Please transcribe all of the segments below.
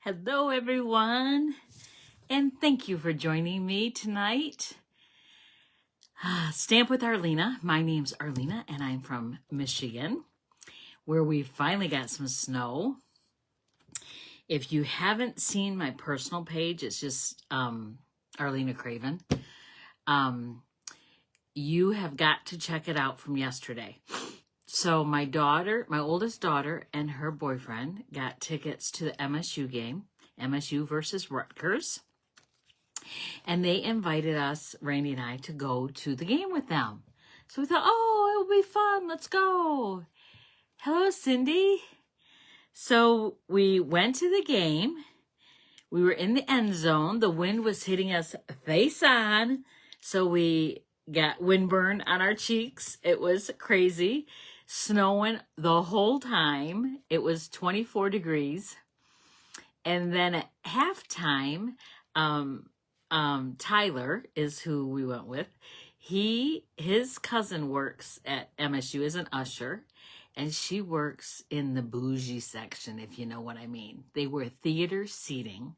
Hello, everyone, and thank you for joining me tonight. Stamp with Arlena. My name's Arlena, and I'm from Michigan, where we finally got some snow. If you haven't seen my personal page, it's just Arlena Craven. You have got to check it out from yesterday. So my oldest daughter, and her boyfriend got tickets to the MSU game, MSU versus Rutgers. And they invited us, Randy and I, to go to the game with them. So we thought, oh, it'll be fun. Let's go. Hello, Cindy. So we went to the game. We were in the end zone. The wind was hitting us face on. So we got windburn on our cheeks. It was crazy. Snowing the whole time. It was 24 degrees. And then at halftime, Tyler is who we went with. His cousin works at MSU as an usher, and she works in the bougie section, if you know what I mean. They were theater seating,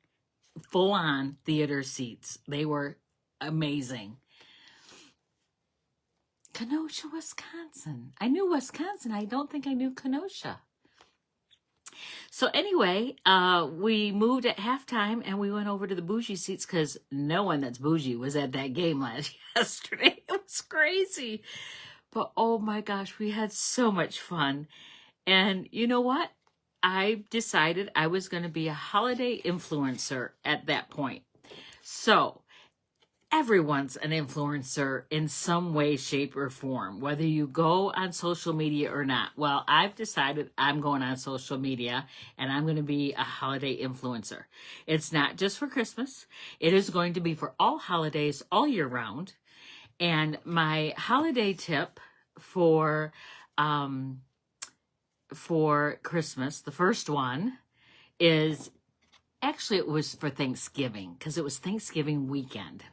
full-on theater seats. They were amazing. Kenosha, Wisconsin. I knew Wisconsin. I don't think I knew Kenosha. So anyway, we moved at halftime and we went over to the bougie seats because no one that's bougie was at that game yesterday. It was crazy. But oh my gosh, we had so much fun. And you know what? I decided I was going to be a holiday influencer at that point. So everyone's an influencer in some way, shape, or form, whether you go on social media or not. Well, I've decided I'm going on social media and I'm going to be a holiday influencer. It's not just for Christmas. It is going to be for all holidays all year round. And my holiday tip for Christmas, the first one is, actually it was for Thanksgiving because it was Thanksgiving weekend.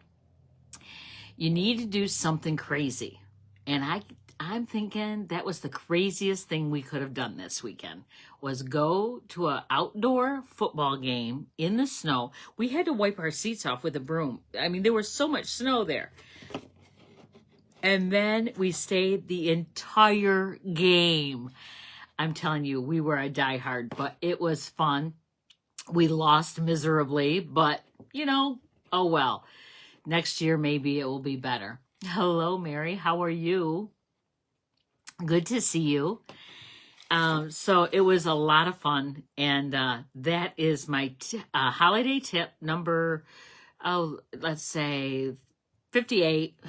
You need to do something crazy. And I'm thinking that was the craziest thing we could have done this weekend, was go to an outdoor football game in the snow. We had to wipe our seats off with a broom. I mean, there was so much snow there. And then we stayed the entire game. I'm telling you, we were a diehard, but it was fun. We lost miserably, but oh well. Next year, maybe it will be better. Hello, Mary. How are you? Good to see you. So it was a lot of fun. And that is my holiday tip number, let's say 58.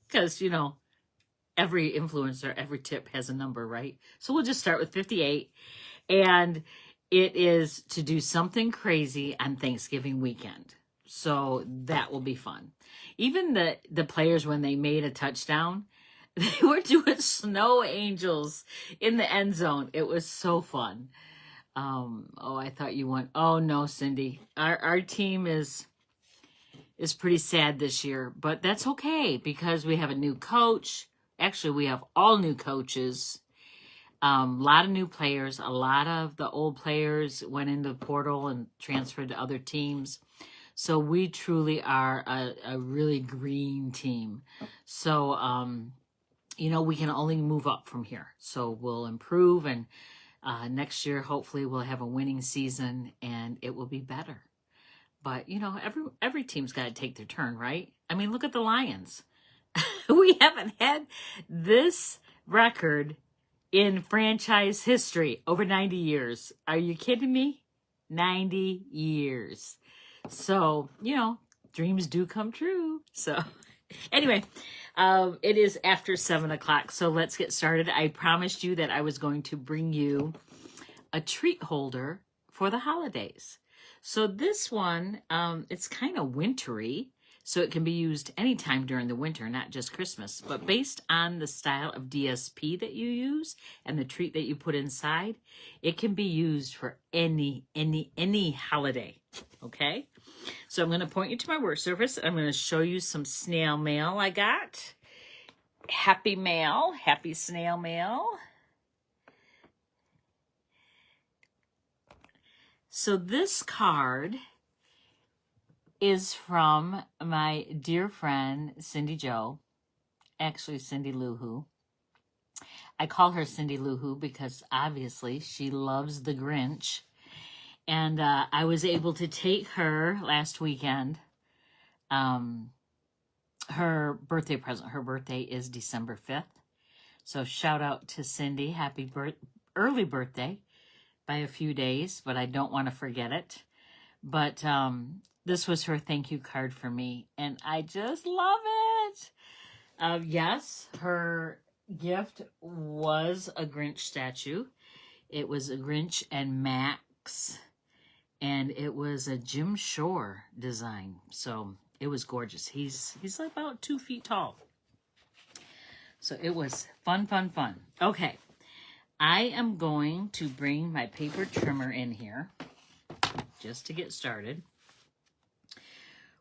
Because, every influencer, every tip has a number, right? So we'll just start with 58. And it is to do something crazy on Thanksgiving weekend. So that will be fun. Even the players, when they made a touchdown, they were doing snow angels in the end zone. It was so fun. I thought you won. Oh no, Cindy. Our team is pretty sad this year, but that's okay because we have a new coach. Actually, we have all new coaches. A lot of new players. A lot of the old players went into the portal and transferred to other teams. So we truly are a really green team. So, we can only move up from here. So we'll improve, and next year, hopefully we'll have a winning season and it will be better. But, every team's got to take their turn, right? I mean, look at the Lions. We haven't had this record in franchise history over 90 years. Are you kidding me? 90 years. So, dreams do come true. So anyway, it is after 7:00. So let's get started. I promised you that I was going to bring you a treat holder for the holidays. So this one, it's kind of wintry. So it can be used anytime during the winter, not just Christmas. But based on the style of DSP that you use and the treat that you put inside, it can be used for any holiday. Okay? So I'm going to point you to my work surface. I'm going to show you some snail mail I got. Happy mail. Happy snail mail. So this card is from my dear friend, Cindy Jo, actually Cindy Lou Who. I call her Cindy Lou Who because obviously she loves the Grinch. And I was able to take her last weekend, her birthday present. Her birthday is December 5th. So shout out to Cindy. Happy early birthday by a few days, but I don't want to forget it. But this was her thank you card for me, and I just love it. Yes, her gift was a Grinch statue. It was a Grinch and Max, and it was a Jim Shore design. So it was gorgeous. He's about 2 feet tall. So it was fun, fun, fun. Okay, I am going to bring my paper trimmer in here just to get started.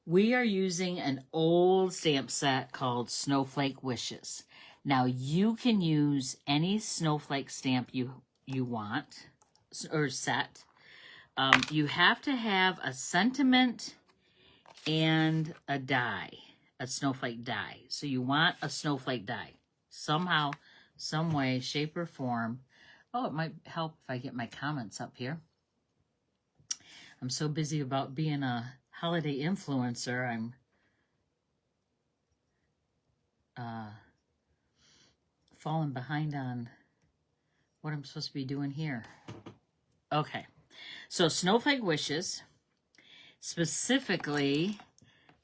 We are using an old stamp set called Snowflake Wishes. Now you can use any snowflake stamp you want or set. You have to have a sentiment and a die, a snowflake die. So you want a snowflake die somehow, some way, shape, or form. Oh, it might help if I get my comments up here. I'm so busy about being a holiday influencer, I'm falling behind on what I'm supposed to be doing here. Okay, so Snowflake Wishes, specifically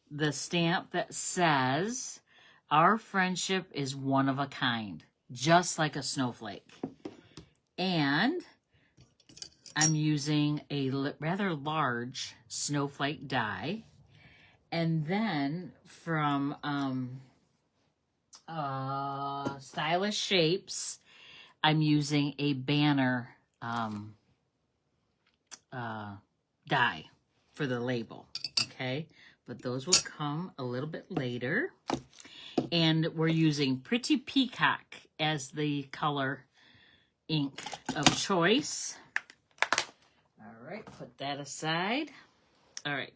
the stamp that says, our friendship is one of a kind, just like a snowflake. And I'm using a rather large snowflake die. And then from Stylish Shapes, I'm using a banner die for the label. Okay, but those will come a little bit later. And we're using Pretty Peacock as the color ink of choice. All right, put that aside. All right,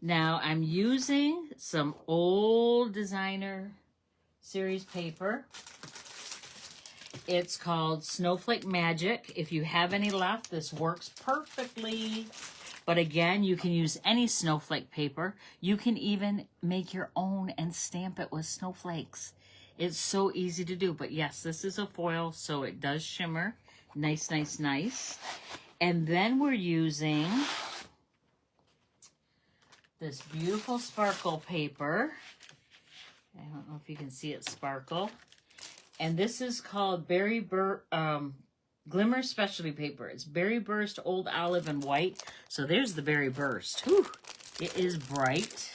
now I'm using some old designer series paper. It's called Snowflake Magic. If you have any left, this works perfectly. But again, you can use any snowflake paper. You can even make your own and stamp it with snowflakes. It's so easy to do. But yes, this is a foil, so it does shimmer. Nice, nice, nice. And then we're using this beautiful sparkle paper. I don't know if you can see it sparkle. And this is called Glimmer Specialty Paper. It's Berry Burst, Old Olive, and White. So there's the Berry Burst. Whew, it is bright.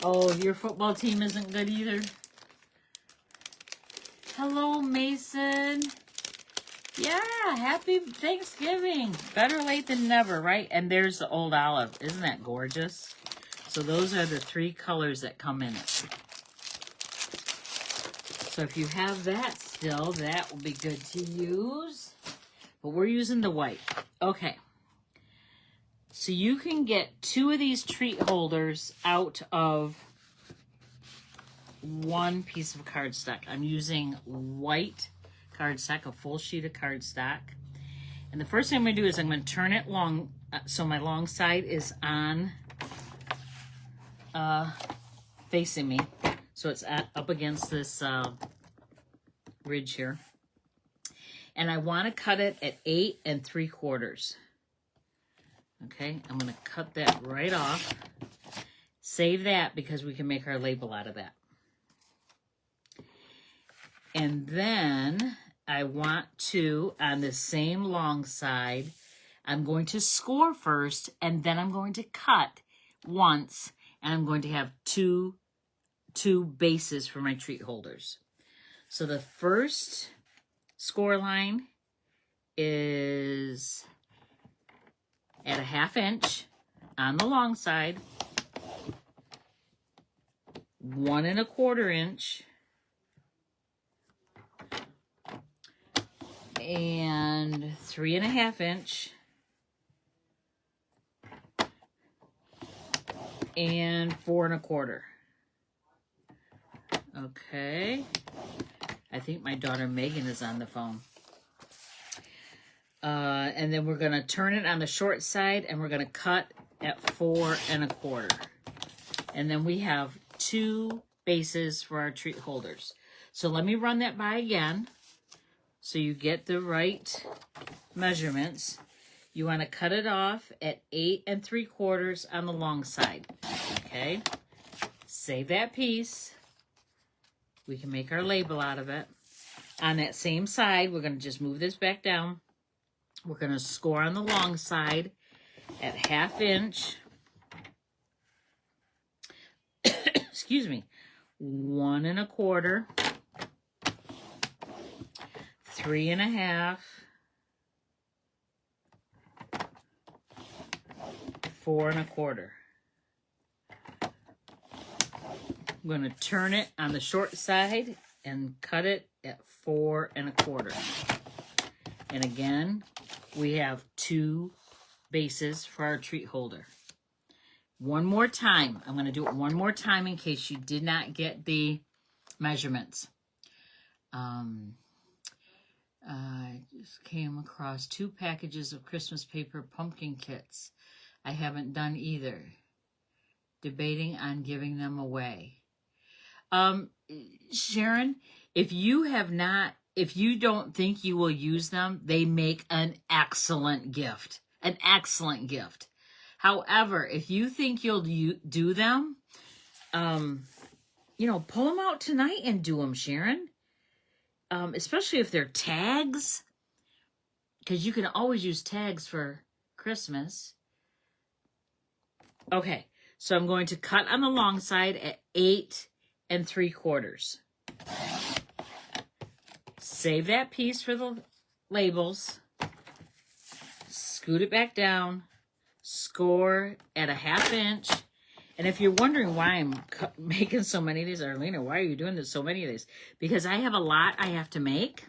Oh, your football team isn't good either. Hello, Mason. Yeah, happy Thanksgiving. Better late than never, right? And there's the Old Olive. Isn't that gorgeous? So those are the 3 colors that come in it. So if you have that still, that will be good to use. But we're using the white. Okay. So you can get 2 of these treat holders out of 1 piece of cardstock. I'm using white cardstock, a full sheet of cardstock. And the first thing I'm going to do is I'm going to turn it long, so my long side is on, facing me. So it's up against this ridge here. And I want to cut it at 8 3/4. Okay, I'm going to cut that right off. Save that because we can make our label out of that. And then I want to, on the same long side, I'm going to score first, and then I'm going to cut once, and I'm going to have two bases for my treat holders. So the first score line is at a 1/2 inch on the long side, 1 1/4 inch And 3.5 inch. And 4.25. Okay. I think my daughter Megan is on the phone. And then we're going to turn it on the short side, and we're going to cut at 4.25. And then we have 2 bases for our treat holders. So let me run that by again so you get the right measurements. You want to cut it off at 8 3/4 on the long side. Okay? Save that piece. We can make our label out of it. On that same side, we're going to just move this back down. We're going to score on the long side at 1/2 inch. Excuse me. 1.25. 3.5. 4.25. I'm going to turn it on the short side and cut it at 4.25. And again, we have 2 bases for our treat holder. One more time. I'm going to do it one more time in case you did not get the measurements. I just came across 2 packages of Christmas paper pumpkin kits. I haven't done either. Debating on giving them away. Sharon, if you don't think you will use them, they make an excellent gift. An excellent gift. However, if you think you'll do them, pull them out tonight and do them, Sharon. Especially if they're tags. Because you can always use tags for Christmas. Okay, so I'm going to cut on the long side at 8 3/4. Save that piece for the labels. Scoot it back down. Score at 1/2 inch. And if you're wondering why I'm making so many of these, Arlena, why are you doing so many of these? Because I have a lot I have to make.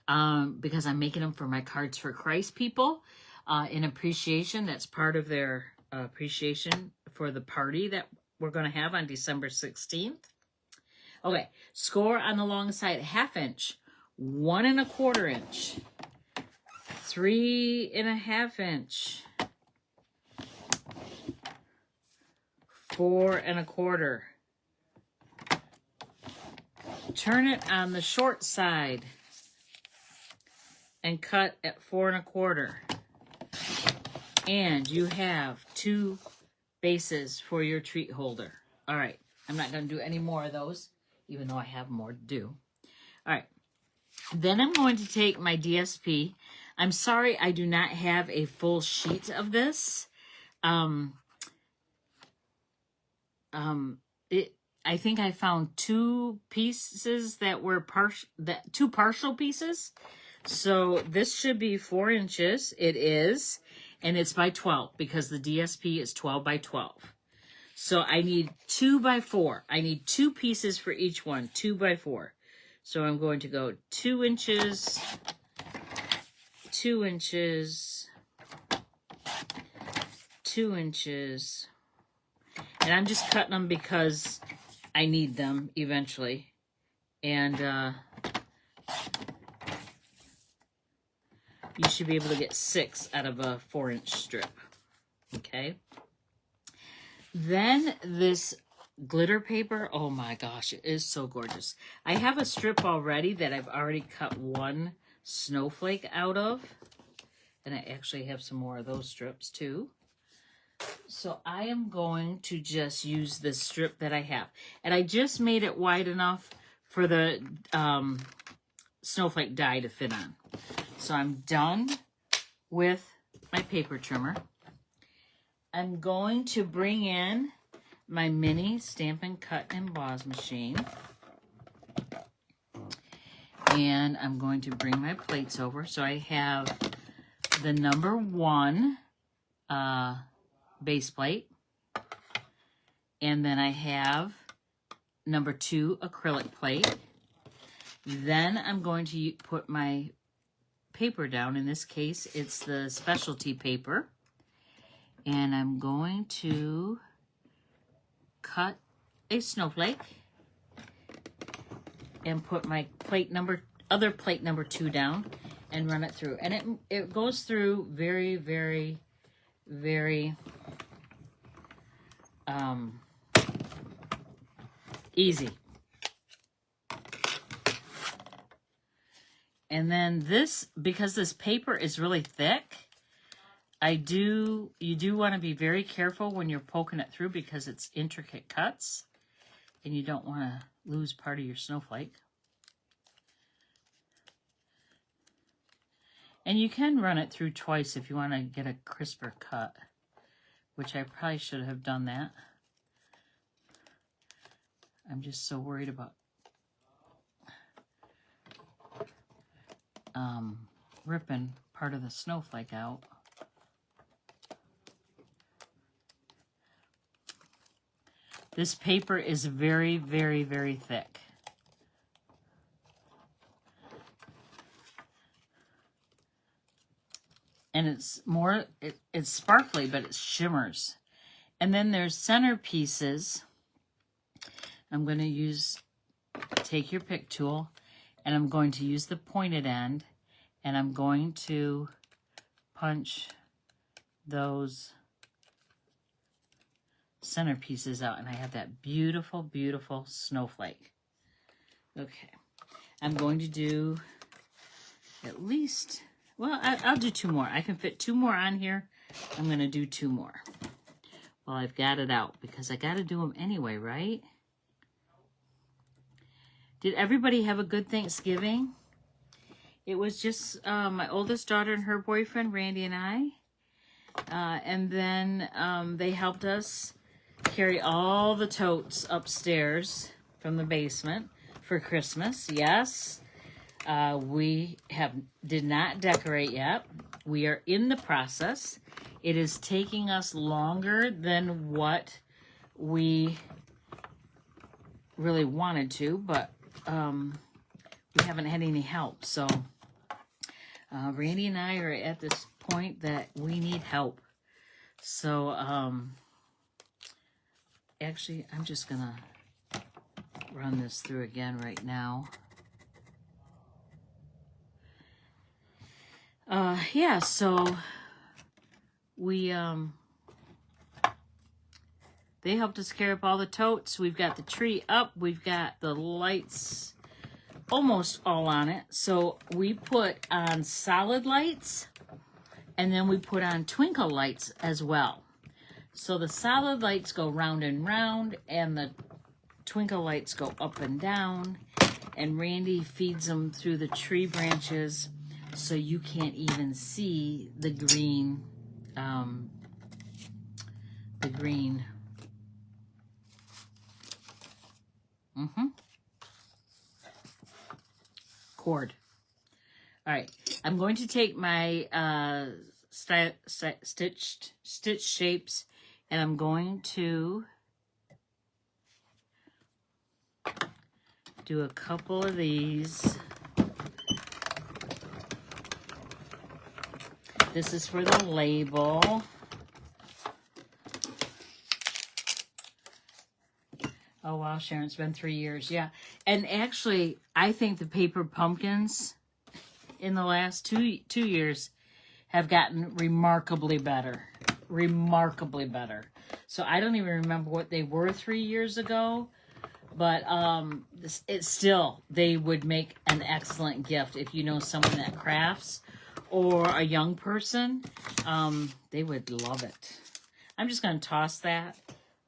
Because I'm making them for my Cards for Christ people in appreciation. That's part of their appreciation for the party that we're going to have on December 16th. Okay, score on the long side, 1/2 inch, 1.25 inch, 3.5 inch, 4.25. Turn it on the short side and cut at 4.25. And you have 2 bases for your treat holder. All right, I'm not going to do any more of those, even though I have more to do. All right, then I'm going to take my DSP. I'm sorry I do not have a full sheet of this. I think I found 2 pieces that were two partial pieces. So this should be 4 inches. It is, and it's by 12 because the DSP is 12 by 12. So I need 2 by 4. I need 2 pieces for each one, 2 by 4. So I'm going to go 2 inches, 2 inches, 2 inches. And I'm just cutting them because I need them eventually. And you should be able to get 6 out of a 4-inch strip. Okay. Then this glitter paper, oh my gosh, it is so gorgeous. I have a strip already that I've already cut 1 snowflake out of. And I actually have some more of those strips too. So I am going to just use this strip that I have. And I just made it wide enough for the snowflake die to fit on. So I'm done with my paper trimmer. I'm going to bring in my mini Stampin' Cut and Emboss machine. And I'm going to bring my plates over. So I have the number 1 base plate. And then I have number 2 acrylic plate. Then I'm going to put my paper down. In this case, it's the specialty paper. And I'm going to cut a snowflake and put my other plate number 2 down and run it through. And it goes through very, very, very easy. And then this, because this paper is really thick, you do want to be very careful when you're poking it through because it's intricate cuts and you don't want to lose part of your snowflake. And you can run it through twice if you want to get a crisper cut, which I probably should have done that. I'm just so worried about ripping part of the snowflake out. This paper is very, very, very thick. And it's it's sparkly, but it shimmers. And then there's centerpieces. I'm going to take your pick tool, and I'm going to use the pointed end, and I'm going to punch those centerpieces out, and I have that beautiful, beautiful snowflake. Okay, I'm going to do at least, well, I'll do 2 more. I can fit 2 more on here. I'm going to do 2 more. Well, I've got it out because I got to do them anyway, right? Did everybody have a good Thanksgiving? It was just my oldest daughter and her boyfriend, Randy, and I. And then they helped us carry all the totes upstairs from the basement for Christmas. Yes, we did not decorate yet. We are in the process. It is taking us longer than what we really wanted to, but we haven't had any help. So Randy and I are at this point that we need help. So actually, I'm just gonna run this through again right now. Yeah, so we they helped us carry up all the totes. We've got the tree up. We've got the lights almost all on it. So we put on solid lights, and then we put on twinkle lights as well. So the solid lights go round and round, and the twinkle lights go up and down. And Randy feeds them through the tree branches so you can't even see the green, cord. All right, I'm going to take my stitch shapes, and I'm going to do a couple of these. This is for the label. Oh, wow, Sharon, it's been 3 years. Yeah. And actually, I think the paper pumpkins in the last two years have gotten remarkably better. Remarkably better. So I don't even remember what they were 3 years ago. But it's still, they would make an excellent gift if you know someone that crafts or a young person. They would love it. I'm just going to toss that.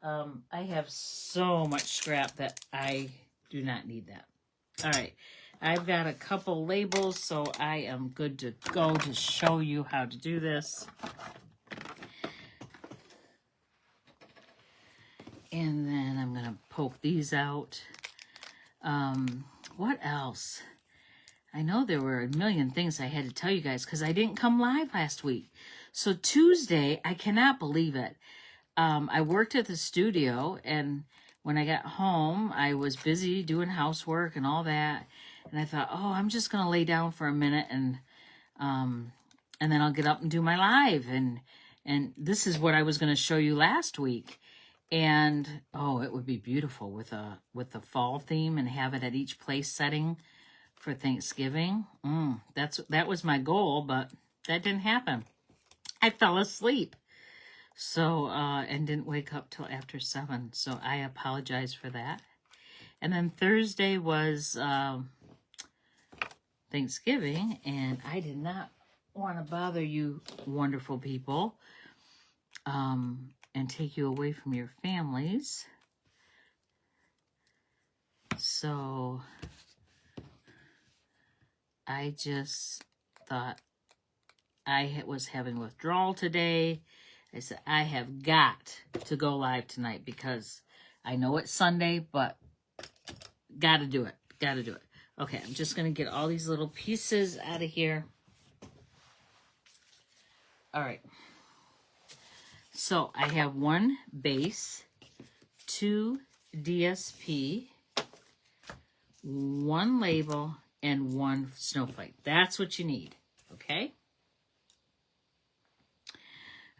I have so much scrap that I do not need that. All right. I've got a couple labels, so I am good to go to show you how to do this. And then I'm going to poke these out. What else? I know there were a million things I had to tell you guys because I didn't come live last week. So Tuesday, I cannot believe it. I worked at the studio, and when I got home, I was busy doing housework and all that. And I thought, oh, I'm just going to lay down for a minute and then I'll get up and do my live. And this is what I was going to show you last week. And oh, it would be beautiful with the fall theme and have it at each place setting for Thanksgiving. That was my goal, but that didn't happen. I fell asleep. So and didn't wake up till after 7. So I apologize for that. And then Thursday was Thanksgiving, and I did not want to bother you wonderful people and take you away from your families. So I just thought I was having withdrawal today. I said, I have got to go live tonight because I know it's Sunday, but got to do it. Got to do it. Okay, I'm just going to get all these little pieces out of here. All right. So I have 1 base, 2 DSP, 1 label, and 1 snowflake. That's what you need, okay?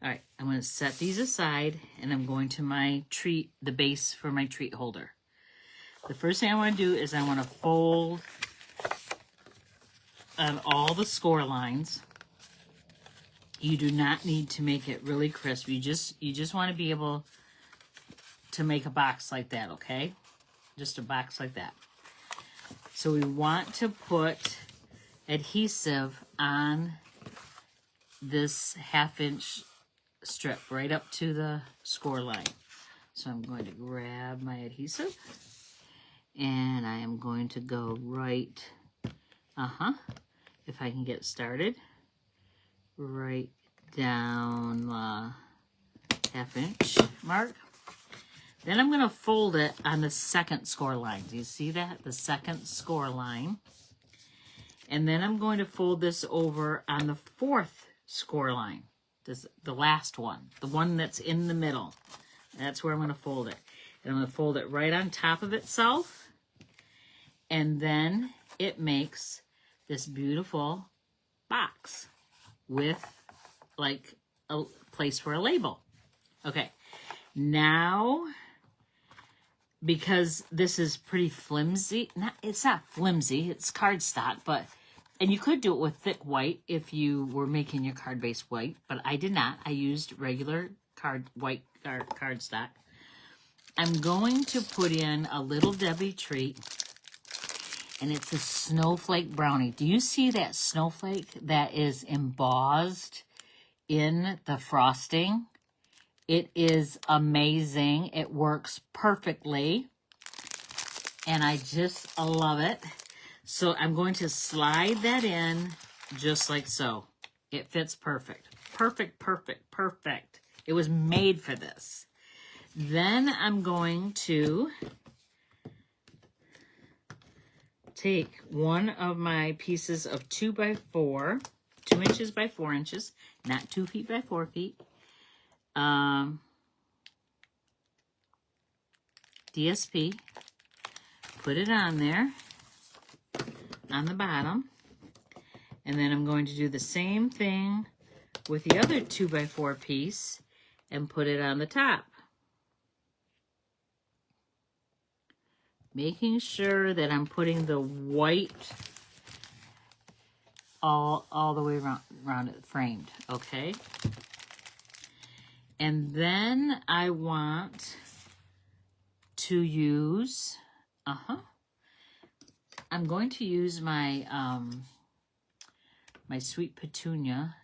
All right, I'm going to set these aside, and I'm going to my treat, the base for my treat holder. The first thing I want to do is I want to fold on all the score lines. You do not need to make it really crisp. You just want to be able to make a box like that, okay? Just a box like that. So we want to put adhesive on this 1/2-inch strip right up to the score line. So I'm going to grab my adhesive and I am going to go right, if I can get started, right down the 1/2-inch mark. Then I'm going to fold it on the 2nd score line. Do you see that? The 2nd score line. And then I'm going to fold this over on the 4th score line. This, the last one. The one that's in the middle. That's where I'm going to fold it. And I'm going to fold it right on top of itself. And then it makes this beautiful box with like a place for a label. Okay. Now, because this is pretty flimsy, it's not flimsy, it's cardstock, but, and you could do it with thick white if you were making your card base white, but I did not. I used regular white cardstock. I'm going to put in a Little Debbie treat, and it's a snowflake brownie. Do you see that snowflake that is embossed in the frosting? It is amazing. It works perfectly. And I just love it. So I'm going to slide that in just like so. It fits perfect. Perfect, perfect, perfect. It was made for this. Then I'm going to take one of my pieces of 2x4, 2 inches by 4 inches, not 2 feet by 4 feet. DSP, put it on there, on the bottom, and then I'm going to do the same thing with the other 2x4 piece and put it on the top. Making sure that I'm putting the white all the way around it, framed, okay? And then I want to use, I'm going to use my my Sweet Petunia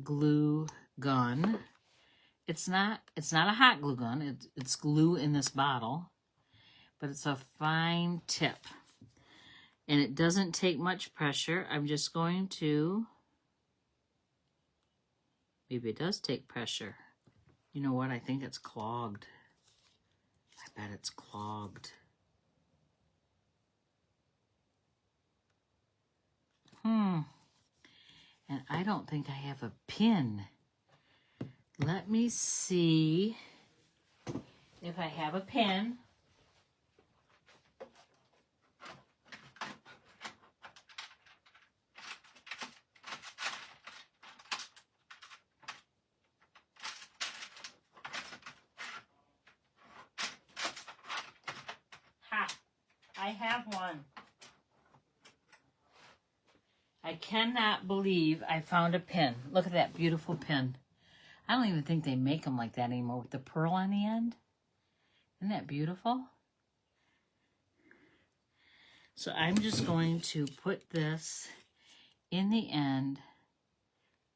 glue gun. It's not a hot glue gun. It's glue in this bottle, but it's a fine tip. And it doesn't take much pressure. I'm just going to, maybe it does take pressure. You know what? I think it's clogged. I bet it's clogged. And I don't think I have a pin. Let me see if I have a pin. I have one. I cannot believe I found a pin. Look at that beautiful pin. I don't even think they make them like that anymore with the pearl on the end. Isn't that beautiful? So I'm just going to put this in the end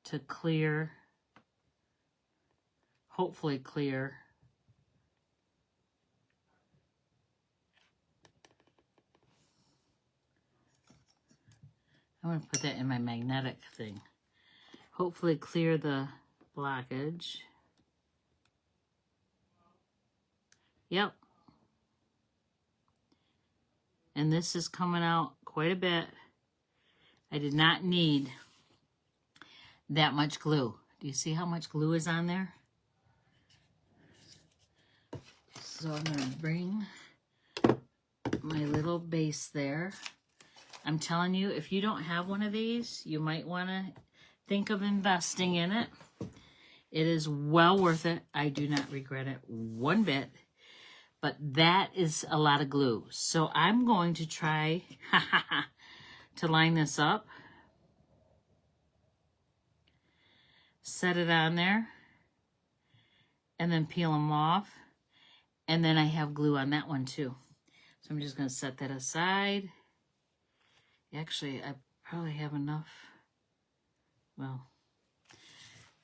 to clear, hopefully clear. I'm going to put that in my magnetic thing. Hopefully clear the blockage. Yep. And this is coming out quite a bit. I did not need that much glue. Do you see how much glue is on there? So I'm going to bring my little base there. I'm telling you, if you don't have one of these, you might want to think of investing in it. It is well worth it. I do not regret it one bit. But that is a lot of glue. So I'm going to try to line this up. Set it on there. And then peel them off. And then I have glue on that one too. So I'm just going to set that aside. Actually, I probably have enough, well,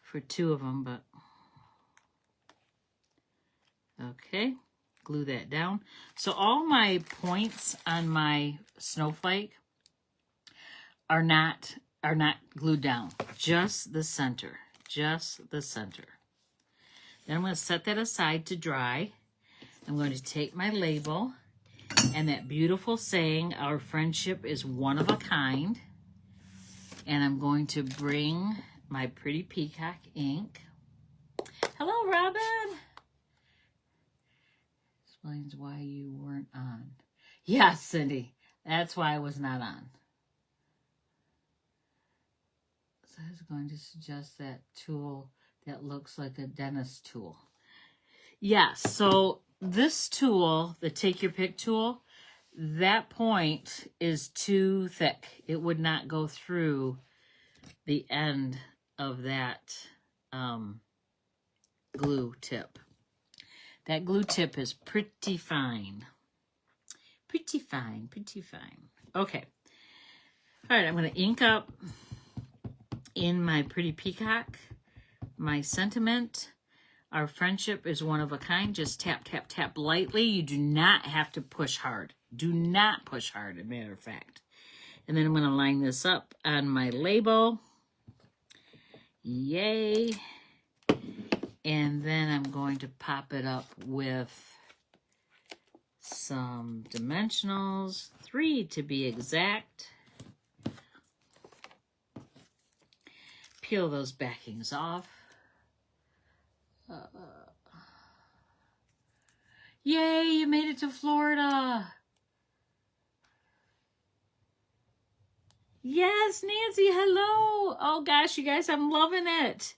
for 2 of them, but okay. Glue that down. So all my points on my snowflake are not glued down. Just the center. Just the center. Then I'm going to set that aside to dry. I'm going to take my label and that beautiful saying, our friendship is one of a kind. And I'm going to bring my pretty peacock ink. Hello, Robin. Explains why you weren't on. Yes, Cindy. That's why I was not on. So I was going to suggest that tool that looks like a dentist tool. Yes, so this tool, the Take Your Pick tool, that point is too thick. It would not go through the end of that glue tip. That glue tip is pretty fine. Pretty fine, pretty fine. Okay. All right, I'm going to ink up in my pretty peacock my sentiment. Our friendship is one of a kind. Just tap, tap, tap lightly. You do not have to push hard. Do not push hard, as a matter of fact. And then I'm going to line this up on my label. Yay. And then I'm going to pop it up with some dimensionals, 3 to be exact. Peel those backings off. Yay, you made it to Florida. Yes, Nancy, hello. Oh gosh, you guys, I'm loving it.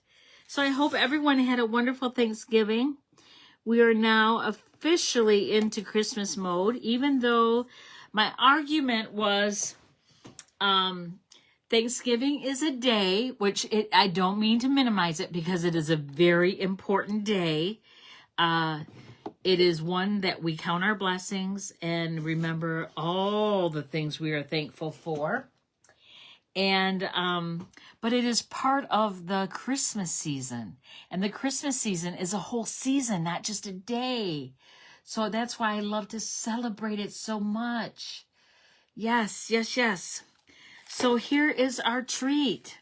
So I hope everyone had a wonderful Thanksgiving. We are now officially into Christmas mode, even though my argument was Thanksgiving is a day, which I don't mean to minimize it because it is a very important day. It is one that we count our blessings and remember all the things we are thankful for. And, but it is part of the Christmas season. And the Christmas season is a whole season, not just a day. So that's why I love to celebrate it so much. Yes, yes, yes. So here is our treat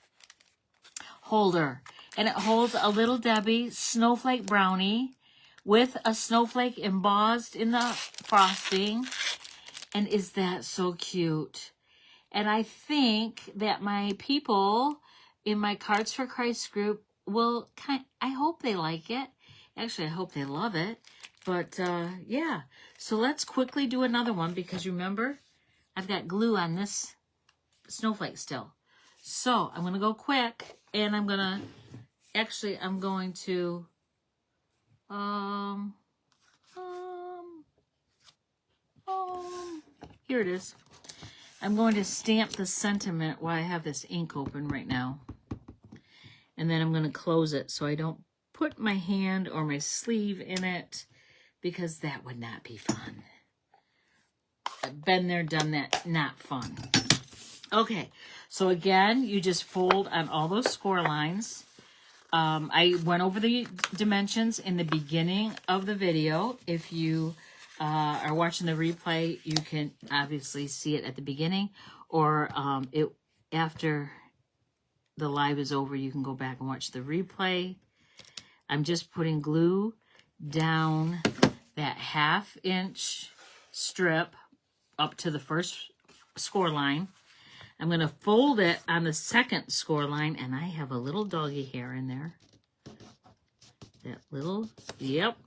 holder. And it holds a Little Debbie snowflake brownie with a snowflake embossed in the frosting. And is that so cute? And I think that my people in my Cards for Christ group will I hope they like it. Actually, I hope they love it. But yeah, so let's quickly do another one because remember, I've got glue on this snowflake still. So I'm going to go quick and I'm going to here it is. I'm going to stamp the sentiment while I have this ink open right now. And then I'm going to close it so I don't put my hand or my sleeve in it, because that would not be fun. I've been there, done that, not fun. Okay, so again, you just fold on all those score lines. I went over the dimensions in the beginning of the video. If you are watching the replay, you can obviously see it at the beginning, or after the live is over, you can go back and watch the replay. I'm just putting glue down that 1/2 inch strip up to the first score line. I'm going to fold it on the second score line, and I have a little doggy hair in there. That little, yep.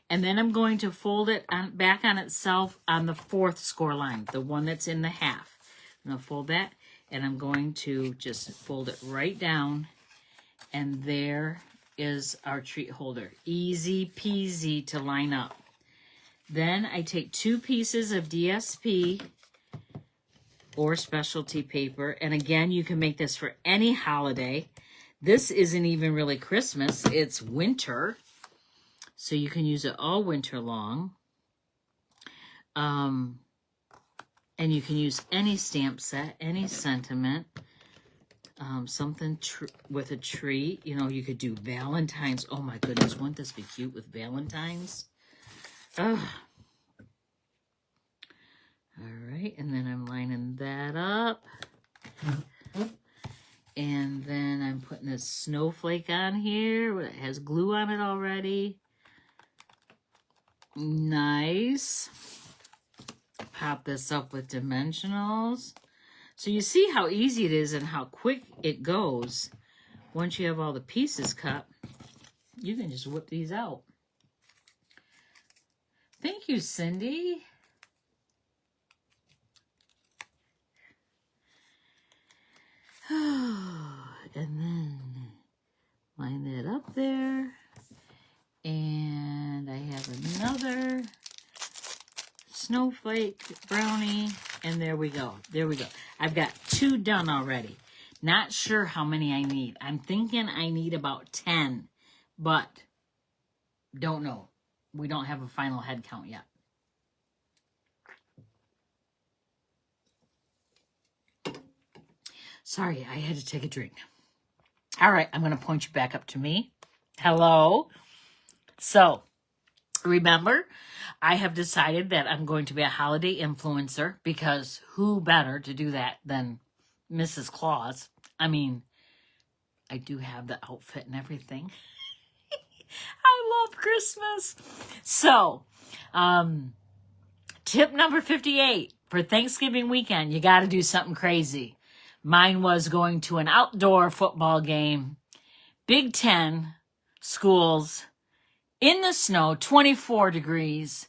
And then I'm going to fold it back on itself on the 4th score line, the one that's in the 1/2. I'm going to fold that, and I'm going to just fold it right down, and there is our treat holder. Easy peasy to line up. Then I take 2 pieces of DSP or specialty paper, and again, you can make this for any holiday. This isn't even really Christmas, it's winter, so you can use it all winter long. And you can use any stamp set, any sentiment, something with a tree. You know, you could do Valentine's. Oh my goodness, wouldn't this be cute with Valentine's? Ugh. All right, and then I'm lining that up. And then I'm putting this snowflake on here. It has glue on it already. Nice. Pop this up with dimensionals. So you see how easy it is and how quick it goes. Once you have all the pieces cut, you can just whip these out. Thank you, Cindy. And then line that up there. And I have another snowflake brownie. And there we go. There we go. I've got 2 done already. Not sure how many I need. I'm thinking I need about 10. But don't know. We don't have a final head count yet. Sorry, I had to take a drink. All right, I'm going to point you back up to me. Hello. So, remember, I have decided that I'm going to be a holiday influencer, because who better to do that than Mrs. Claus? I mean, I do have the outfit and everything. I love Christmas. So, tip number 58 for Thanksgiving weekend, you got to do something crazy. Mine was going to an outdoor football game, Big Ten schools, in the snow, 24 degrees,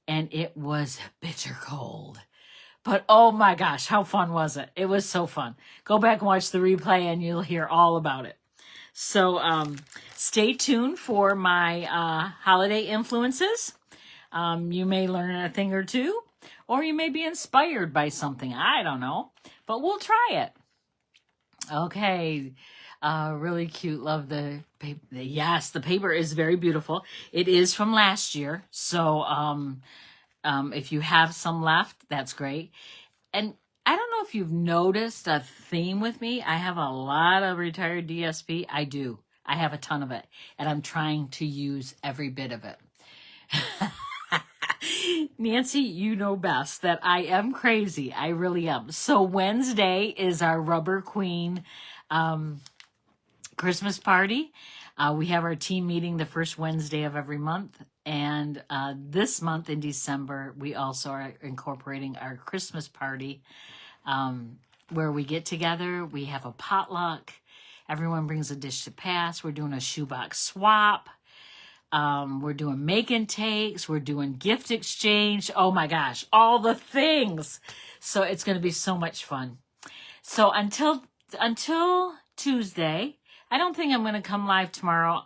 and it was bitter cold. But oh my gosh, how fun was it? It was so fun. Go back and watch the replay and you'll hear all about it. So stay tuned for my holiday influences. You may learn a thing or two, or you may be inspired by something. I don't know, but we'll try it. Okay. Really cute. Love the paper. Yes, the paper is very beautiful. It is from last year. So if you have some left, that's great. And I don't know if you've noticed a theme with me. I have a lot of retired DSP. I do. I have a ton of it. And I'm trying to use every bit of it. Nancy, you know best that I am crazy. I really am. So Wednesday is our Rubber Queen Christmas party. We have our team meeting the first Wednesday of every month. And this month in December, we also are incorporating our Christmas party where we get together. We have a potluck. Everyone brings a dish to pass. We're doing a shoebox swap. We're doing make and takes. We're doing gift exchange. Oh my gosh, all the things. So it's going to be so much fun. So until Tuesday, I don't think I'm going to come live tomorrow.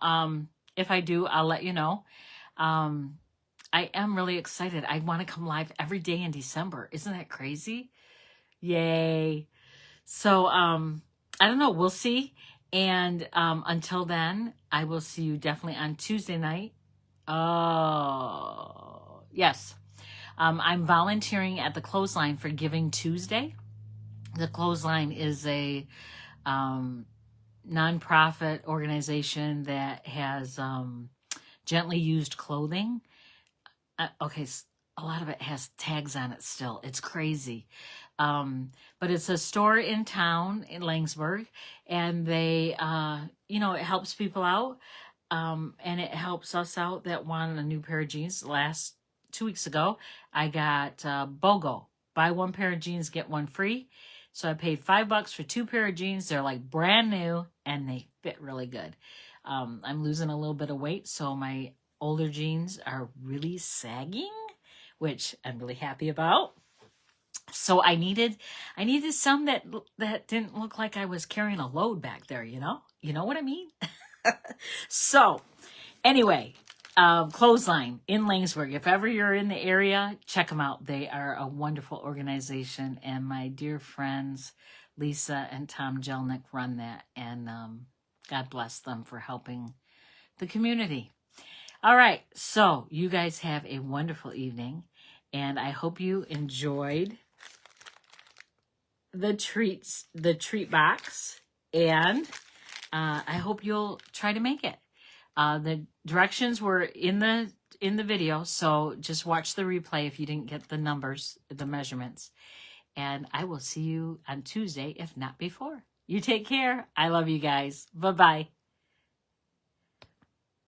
If I do, I'll let you know. I am really excited. I want to come live every day in December. Isn't that crazy? Yay. So, I don't know. We'll see. And until then, I will see you definitely on Tuesday night. Oh, yes. I'm volunteering at the Clothesline for Giving Tuesday. The Clothesline is a nonprofit organization that has gently used clothing. Okay, a lot of it has tags on it still. It's crazy. But it's a store in town in Langsburg, and they, it helps people out. And it helps us out that want a new pair of jeans. Last 2 weeks ago, I got BOGO. Buy one pair of jeans, get one free. So I paid $5 for 2 pair of jeans. They're like brand new and they fit really good. I'm losing a little bit of weight, so my older jeans are really sagging, which I'm really happy about. So I needed some that didn't look like I was carrying a load back there, you know what I mean? So anyway, Clothesline in Langsburg. If ever you're in the area, check them out. They are a wonderful organization, and my dear friends Lisa and Tom Jelnick run that, and God bless them for helping the community. All right, so you guys have a wonderful evening, and I hope you enjoyed the treat box, and I hope you'll try to make it. The directions were in the video, so just watch the replay if you didn't get the numbers, the measurements. And I will see you on Tuesday, if not before. You take care. I love you guys. Bye-bye.